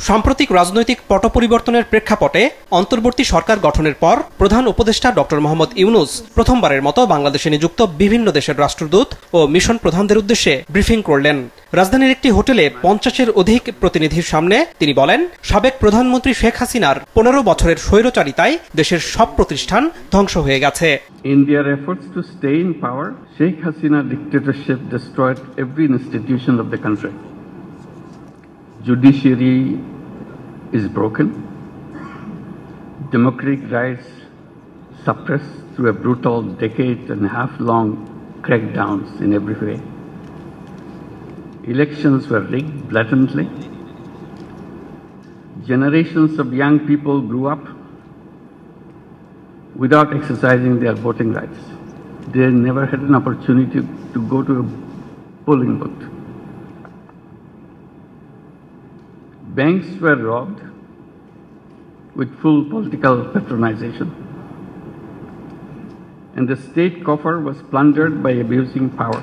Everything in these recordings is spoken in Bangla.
সাম্প্রতিক রাজনৈতিক পট পরিবর্তনের প্রেক্ষাপটে অন্তর্বর্তী সরকার গঠনের পর প্রধান উপদেষ্টা ডক্টর মোহাম্মদ ইউনূস প্রথমবারের মতো বাংলাদেশে নিযুক্ত বিভিন্ন দেশের রাষ্ট্রদূত ও মিশন প্রধানদের উদ্দেশ্যে ব্রিফিং করলেন। রাজধানীর একটি হোটেলে 50-এর অধিক প্রতিনিধির সামনে তিনি বলেন, সাবেক প্রধানমন্ত্রী শেখ হাসিনার 15 বছরের স্বৈরচারিতায় দেশের সব প্রতিষ্ঠান ধ্বংস হয়ে গেছে। In their efforts to stay in power, Sheikh Hasina dictatorship destroyed every institution of the country. Judiciary is broken. Democratic rights suppressed through a brutal decade-and-a-half-long crackdowns in every way. Elections were rigged blatantly. Generations of young people grew up without exercising their voting rights. They never had an opportunity to go to a polling booth. Banks were robbed with full political patronization, and the state coffer was plundered by abusing power.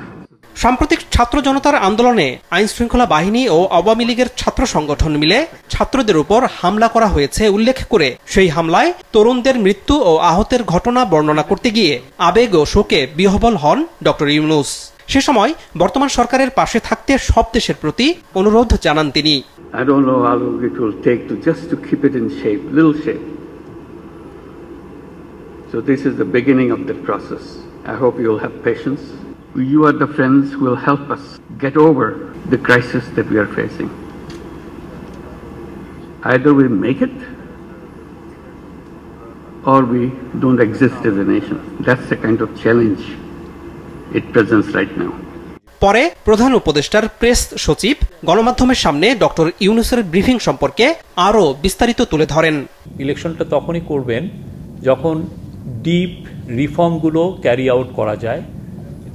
সাম্প্রতিক ছাত্র জনতার আন্দোলনে আইন শৃঙ্খলা বাহিনী ও আওয়ামী লীগের ছাত্র সংগঠন মিলে ছাত্রদের উপর হামলা করা হয়েছে উল্লেখ করে সেই হামলায় তরুণদের মৃত্যু ও আহতের ঘটনা বর্ণনা করতে গিয়ে আবেগ ও শোকে বিহ্বল হন ডক্টর ইউনূস। সে সময় বর্তমান সরকারের পাশে থাকতে সব দেশের প্রতি অনুরোধ জানান তিনি। I don't know how long it will take to keep it in shape, little shape. So this is the beginning of the process. I hope you will have patience. You are the friends who will help us get over the crisis that we are facing. Either we make it or we don't exist as a nation. That's the kind of challenge it presents right now. পরে প্রধান উপদেষ্টার প্রেস সচিব গণমাধ্যমের সামনে ডক্টর ইউনূসের ব্রিফিং সম্পর্কে আরও বিস্তারিত তুলে ধরেন। ইলেকশনটা তখনই করবেন যখন ডিপ রিফর্মগুলো ক্যারি আউট করা যায়।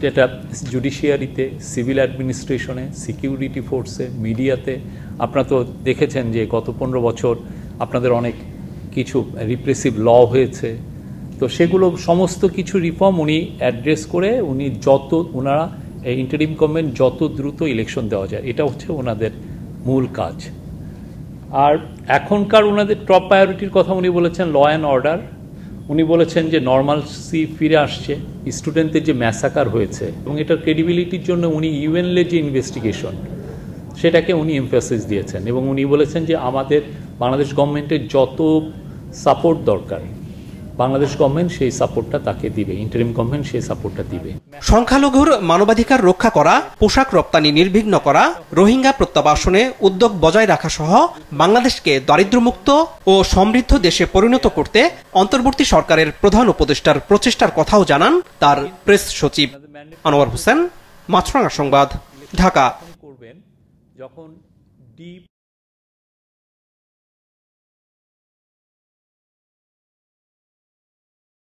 এটা জুডিশিয়ারিতে, সিভিল অ্যাডমিনিস্ট্রেশনে, সিকিউরিটি ফোর্সে, মিডিয়াতে। আপনারা তো দেখেছেন যে গত 15 বছর আপনাদের অনেক কিছু রিপ্রেসিভ ল হয়েছে, তো সেগুলো সমস্ত কিছু রিফর্ম উনি অ্যাড্রেস করে ওনারা ইন্টারিম গভর্নমেন্ট যত দ্রুত ইলেকশন দেওয়া যায়, এটা হচ্ছে ওনাদের মূল কাজ। আর এখনকার ওনাদের টপ প্রায়োরিটির কথা উনি বলেছেন ল অ্যান্ড অর্ডার। উনি বলেছেন যে নর্মালসি ফিরে আসছে, স্টুডেন্টদের যে ম্যাসাকার হয়েছে এবং এটার ক্রেডিবিলিটির জন্য উনি ইউএনএ যে ইনভেস্টিগেশন সেটাকে উনি এমফাসিস দিয়েছেন এবং উনি বলেছেন যে আমাদের বাংলাদেশ গভর্নমেন্টের যত সাপোর্ট দরকার বাংলাদেশ গভর্নমেন্ট সেই সাপোর্টটা তাকে দিবে, ইন্টারিম গভর্নমেন্ট সেই সাপোর্টটা দিবে। সংখ্যালঘুর মানবাধিকার রক্ষা করা, পোশাক রপ্তানি নির্বিঘ্ন করা, রোহিঙ্গা প্রত্যাবাসনে উদ্যোগ বজায় রাখা সহ বাংলাদেশকে দারিদ্র্যমুক্ত ও সমৃদ্ধ দেশে পরিণত করতে অন্তর্বর্তী সরকারের প্রধান উপদেষ্টার প্রচেষ্টার কথাও জানান তার প্রেস সচিব। আনোয়ার হোসেন, মাছরাঙা সংবাদ, ঢাকা। যখন ডিপ